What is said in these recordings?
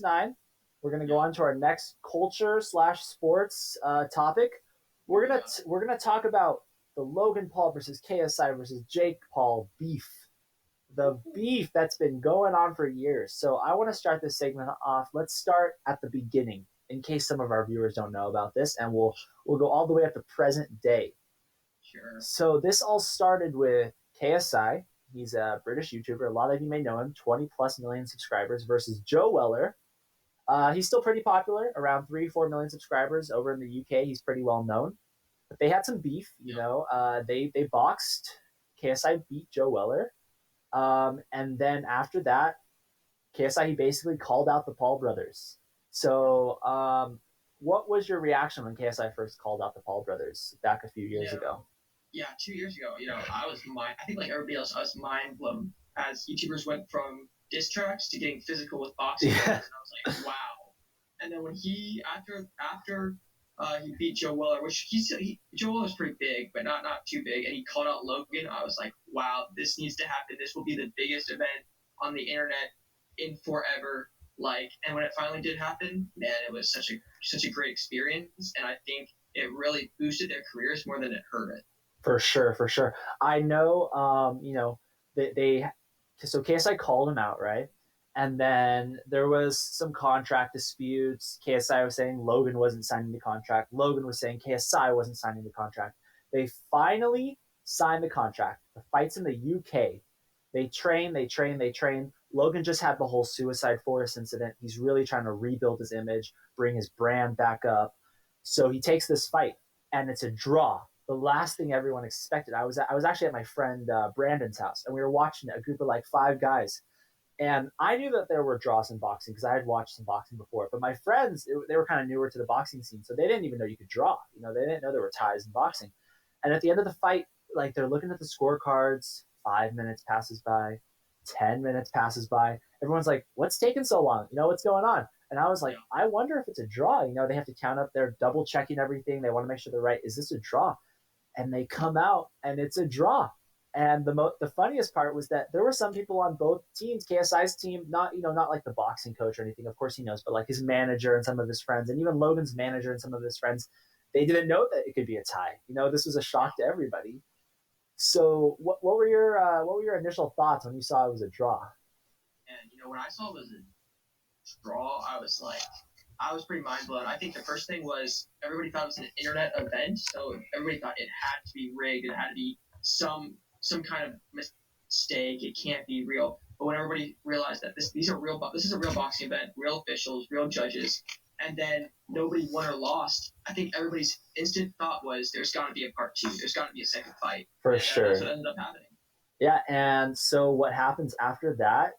9. We're gonna go on to our next culture/sports topic. We're gonna talk about the Logan Paul versus KSI versus Jake Paul beef. The beef that's been going on for years. So I want to start this segment off. Let's start at the beginning, in case some of our viewers don't know about this, and we'll go all the way up to present day. Sure. So this all started with KSI. He's a British YouTuber. A lot of you may know him. 20 plus million subscribers versus Joe Weller. He's still pretty popular, around 3-4 million subscribers over in the UK. He's pretty well known. But they had some beef, you know. They boxed. KSI beat Joe Weller. And then after that, KSI, he basically called out the Paul brothers. So what was your reaction when KSI first called out the Paul brothers back a few years ago? Yeah, 2 years ago, I think like everybody else, I was mind blown as YouTubers went from diss tracks to getting physical with boxing. Yeah. And I was like, wow. And then when after he beat Joe Weller, which Joe Weller's pretty big, but not too big, and he called out Logan, I was like, wow, this needs to happen. This will be the biggest event on the internet in forever. Like, and when it finally did happen, man, it was such a great experience, and I think it really boosted their careers more than it hurt it. For sure, for sure. I know, so KSI called him out, right? And then there was some contract disputes. KSI was saying Logan wasn't signing the contract. Logan was saying KSI wasn't signing the contract. They finally signed the contract. The fight's in the UK. They train. Logan just had the whole Suicide Forest incident. He's really trying to rebuild his image, bring his brand back up. So he takes this fight, and it's a draw. The last thing everyone expected. I was actually at my friend Brandon's house, and we were watching a group of like 5 guys. And I knew that there were draws in boxing because I had watched some boxing before. But my friends, they were kind of newer to the boxing scene, so they didn't even know you could draw. You know, they didn't know there were ties in boxing. And at the end of the fight, like they're looking at the scorecards. 5 minutes passes by, 10 minutes passes by. Everyone's like, "What's taking so long? You know, what's going on?" And I was like, "I wonder if it's a draw." You know, they have to count up. They're double checking everything. They want to make sure they're right. Is this a draw? And they come out, and it's a draw. And the funniest part was that there were some people on both teams. KSI's team, not like the boxing coach or anything. Of course he knows, but like his manager and some of his friends, and even Logan's manager and some of his friends, they didn't know that it could be a tie. You know, this was a shock to everybody. So, what were your initial thoughts when you saw it was a draw? And when I saw it was a draw, I was pretty mind blown. I think the first thing was everybody thought it was an internet event, so everybody thought it had to be rigged. It had to be some kind of mistake. It can't be real. But when everybody realized that this is a real boxing event, real officials, real judges, and then nobody won or lost, I think everybody's instant thought was there's got to be a part 2. There's got to be a second fight. For and sure. That's what ended up happening. Yeah, and so what happens after that?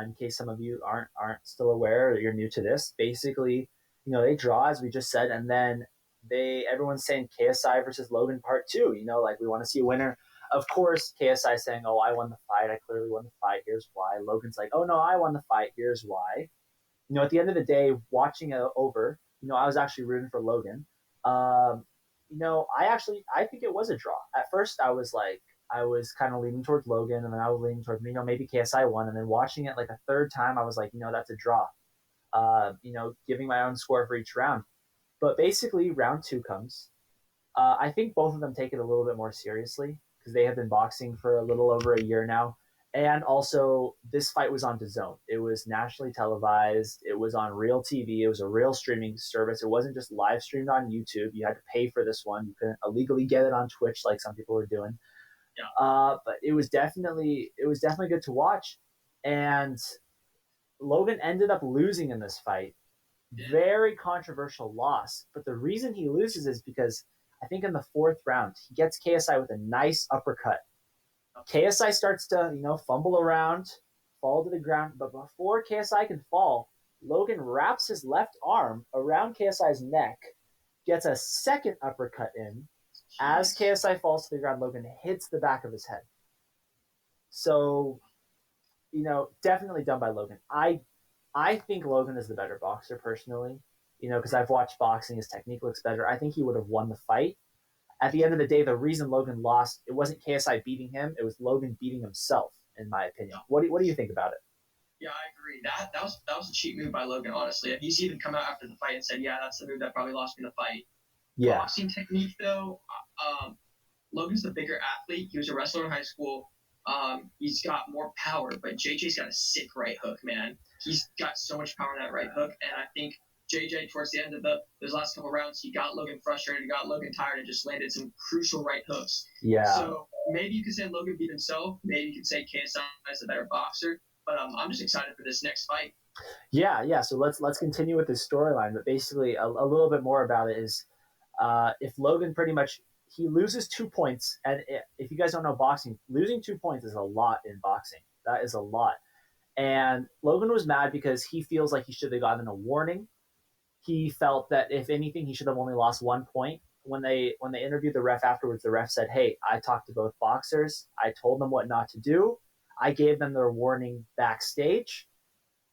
In case some of you aren't still aware or you're new to this, basically, they draw as we just said, and then everyone's saying KSI versus Logan part 2. Like we want to see a winner. Of course, KSI saying, "Oh, I won the fight. I clearly won the fight. Here's why." Logan's like, "Oh no, I won the fight. Here's why." At the end of the day, watching it over, I was actually rooting for Logan. I think it was a draw. At first, I was kind of leaning towards Logan, and then I was leaning towards maybe KSI won. And then watching it like a third time, I was like, that's a draw. Giving my own score for each round. But basically, round 2 comes. I think both of them take it a little bit more seriously because they have been boxing for a little over a year now. And also, this fight was on DAZN. It was nationally televised. It was on real TV. It was a real streaming service. It wasn't just live streamed on YouTube. You had to pay for this one. You couldn't illegally get it on Twitch like some people were doing. Yeah. But it was definitely good to watch. And Logan ended up losing in this fight. Very controversial loss. But the reason he loses is because I think in the 4th round, he gets KSI with a nice uppercut. KSI starts to, fumble around, fall to the ground. But before KSI can fall, Logan wraps his left arm around KSI's neck, gets a second uppercut in. As KSI falls to the ground, Logan hits the back of his head. So, definitely done by Logan. I think Logan is the better boxer personally, because I've watched boxing. His technique looks better. I think he would have won the fight. At the end of the day, the reason Logan lost, it wasn't KSI beating him. It was Logan beating himself, in my opinion. What do you think about it? Yeah, I agree. That was a cheap move by Logan. Honestly, he's even come out after the fight and said, "Yeah, that's the move that probably lost me the fight." Yeah. Boxing technique, though, Logan's the bigger athlete. He was a wrestler in high school. He's got more power, but JJ's got a sick right hook, man. He's got so much power in that right hook, and I think JJ towards the end of those last couple rounds, he got Logan frustrated, got Logan tired, and just landed some crucial right hooks. Yeah. So maybe you could say Logan beat himself. Maybe you could say KSI is the better boxer. But I'm just excited for this next fight. Yeah, yeah. So let's continue with this storyline, but basically a little bit more about it is if Logan pretty much he loses 2 points, and if you guys don't know boxing, losing 2 points is a lot in boxing. That is a lot. And Logan was mad because he feels like he should have gotten a warning. He felt that if anything, he should have only lost 1 point. When they interviewed the ref afterwards, the ref said, "Hey, I talked to both boxers. I told them what not to do. I gave them their warning backstage."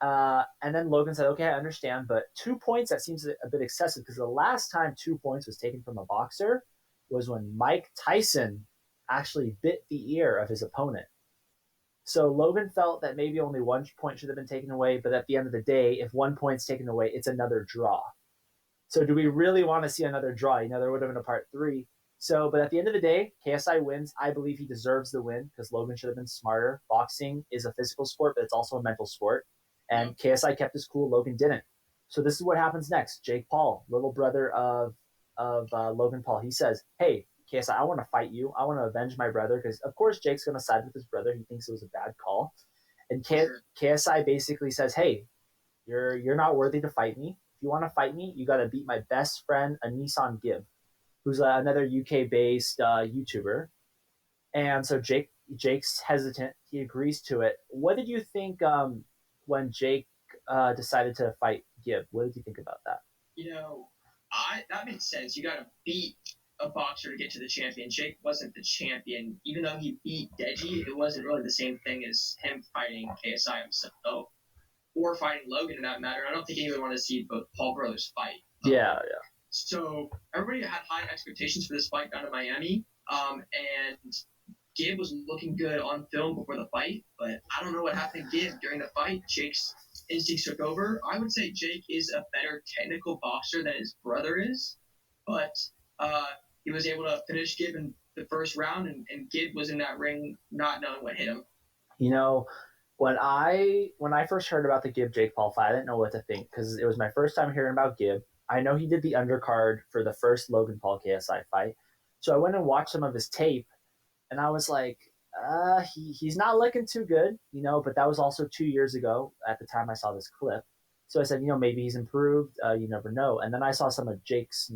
And then Logan said, "Okay, I understand, but 2 points, that seems a bit excessive because the last time 2 points was taken from a boxer was when Mike Tyson actually bit the ear of his opponent." So Logan felt that maybe only 1 point should have been taken away, but at the end of the day, if 1 point's taken away, it's another draw. So do we really want to see another draw? There would have been a part three. So, but at the end of the day, KSI wins. I believe he deserves the win because Logan should have been smarter. Boxing is a physical sport, but it's also a mental sport. Yep. And KSI kept his cool. Logan didn't. So this is what happens next. Jake Paul, little brother of Logan Paul, he says, "Hey, KSI, I want to fight you. I want to avenge my brother because, of course, Jake's going to side with his brother. He thinks it was a bad call." And Sure. KSI basically says, "Hey, you're not worthy to fight me. If you want to fight me, you got to beat my best friend, Anisan Gibb, who's another UK based YouTuber." And so Jake's hesitant. He agrees to it. What did you think when Jake decided to fight Gibb? What did you think about that? You know, I that makes sense. You got to beat a boxer to get to the champion. Jake wasn't the champion, even though he beat Deji. It wasn't really the same thing as him fighting KSI himself or fighting Logan in that matter. I don't think anyone wanted to see both Paul brothers fight. Yeah, So everybody had high expectations for this fight down in Miami. And Gabe was looking good on film before the fight, but I don't know what happened to Gabe during the fight. Jake's instincts took over. I would say Jake is a better technical boxer than his brother is, but uh, he was able to finish Gabe in the first round, and Gabe was in that ring not knowing what hit him. you know, when I first heard about the Gibb Jake Paul fight, I didn't know what to think because it was my first time hearing about Gibb. I know he did the undercard for the first Logan Paul KSI fight, so I went and watched some of his tape, and I was like, he's not looking too good, But that was also 2 years ago at the time I saw this clip. So I said, maybe he's improved. You never know. And then I saw some of Jake's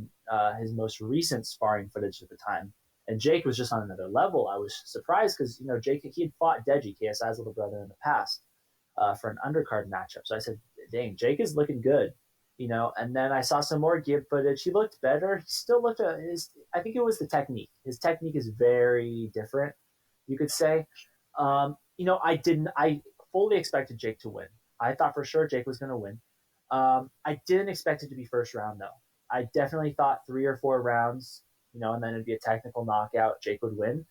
his most recent sparring footage at the time, and Jake was just on another level. I was surprised because Jake he had fought Deji, KSI's little brother, in the past for an undercard matchup. So I said, "Dang, Jake is looking good." And then I saw some more Gibb footage. He looked better. He still looked I think it was the technique. His technique is very different, you could say. I fully expected Jake to win. I thought for sure Jake was going to win. I didn't expect it to be first round though. I definitely thought 3 or 4 rounds, and then it'd be a technical knockout. Jake would win.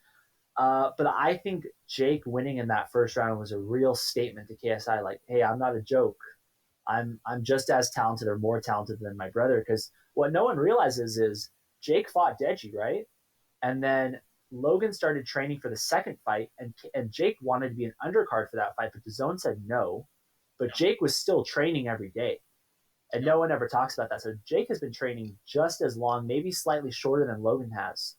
But I think Jake winning in that first round was a real statement to KSI, like, "Hey, I'm not a joke. I'm just as talented or more talented than my brother." Because what no one realizes is Jake fought Deji, right? And then Logan started training for the second fight, and Jake wanted to be an undercard for that fight, but the zone said no. But Jake was still training every day, and no one ever talks about that. So Jake has been training just as long, maybe slightly shorter than Logan has.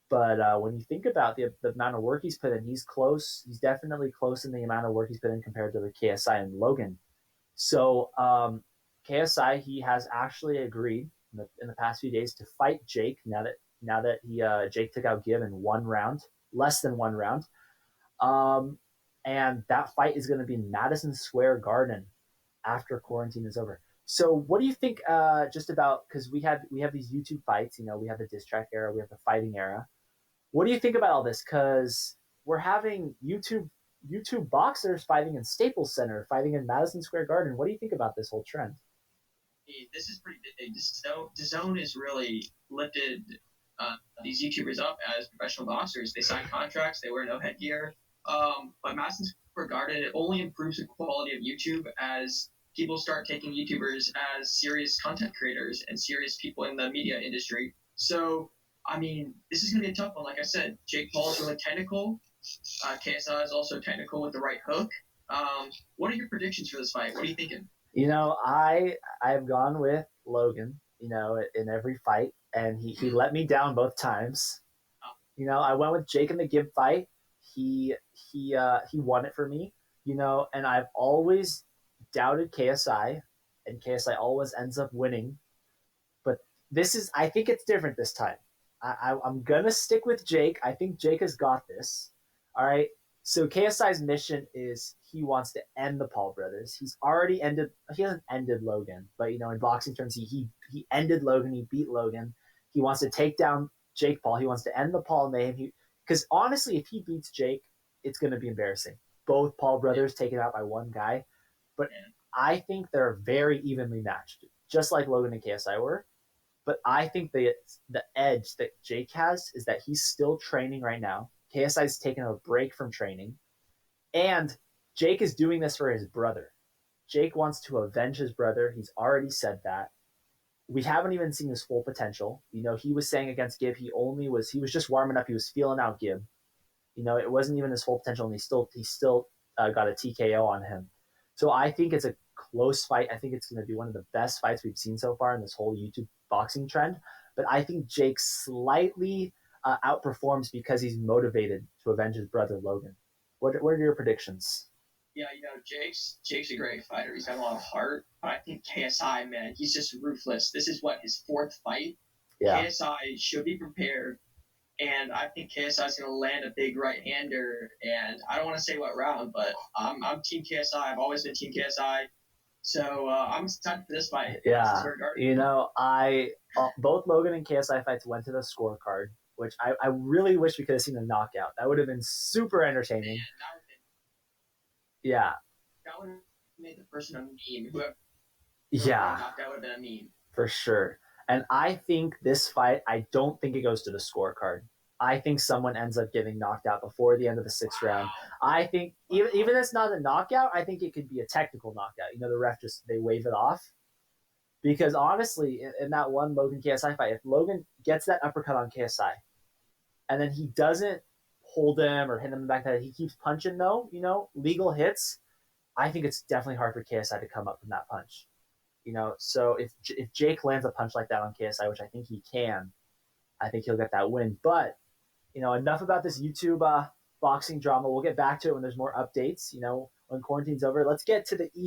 But when you think about the amount of work he's put in, he's close. He's definitely close in the amount of work he's put in compared to the KSI and Logan. So KSI, he has actually agreed in the past few days to fight Jake now that he Jake took out Gibb in 1 round, less than 1 round. And that fight is going to be in Madison Square Garden after quarantine is over. So what do you think just about, because we have these YouTube fights, we have the diss track era, we have the fighting era. What do you think about all this? Because we're having YouTube boxers fighting in Staples Center, fighting in Madison Square Garden. What do you think about this whole trend? This is pretty big. The zone is really lifted these YouTubers up as professional boxers. They sign contracts. They wear no headgear. But Madison regarded. It only improves the quality of YouTube as people start taking YouTubers as serious content creators and serious people in the media industry. So, I mean, this is going to be a tough one. Like I said, Jake Paul is really technical. KSI is also technical with the right hook. What are your predictions for this fight? What are you thinking? I've gone with Logan, in every fight, and he let me down both times. I went with Jake in the Gibb fight. He won it for me, and I've always doubted KSI, and KSI always ends up winning. But I think it's different this time. I'm gonna stick with Jake. I think Jake has got this. All right. So KSI's mission is he wants to end the Paul brothers. He's already ended. He hasn't ended Logan, but in boxing terms, he ended Logan. He beat Logan. He wants to take down Jake Paul. He wants to end the Paul name. Because honestly, if he beats Jake, it's going to be embarrassing. Both Paul brothers taken out by one guy, but I think they're very evenly matched, just like Logan and KSI were. But I think the edge that Jake has is that he's still training right now. KSI's taken a break from training, and Jake is doing this for his brother. Jake wants to avenge his brother. He's already said that. We haven't even seen his full potential. He was saying against Gibb he was just warming up. He was feeling out Gibb. It wasn't even his full potential, and he still got a TKO on him. So I think it's a close fight. I think it's going to be one of the best fights we've seen so far in this whole YouTube boxing trend. But I think Jake slightly outperforms because he's motivated to avenge his brother Logan. What are your predictions? Yeah, Jake's a great fighter. He's got a lot of heart. But I think KSI, man, he's just ruthless. This is what his fourth fight. Yeah, KSI should be prepared, and I think KSI is going to land a big right hander. And I don't want to say what round, but I'm Team KSI. I've always been Team KSI. So I'm excited for this fight. yeah. I both Logan and KSI fights went to the scorecard, which I really wish we could have seen a knockout. That would have been super entertaining. Yeah, that would have made the person a meme. Whoever yeah, knocked out would have been a meme. for sure. And I think this fight, I don't think it goes to the scorecard. I think someone ends up getting knocked out before the end of the sixth round. I think even if it's not a knockout, I think it could be a technical knockout. The ref just they wave it off. Because honestly, in that one Logan KSI fight, if Logan gets that uppercut on KSI and then he doesn't hold him or hit him in the back of the head, he keeps punching though, legal hits, I think it's definitely hard for KSI to come up from that punch. So if Jake lands a punch like that on KSI, which I think he can, I think he'll get that win. But enough about this YouTube boxing drama. We'll get back to it when there's more updates. When quarantine's over. Let's get to the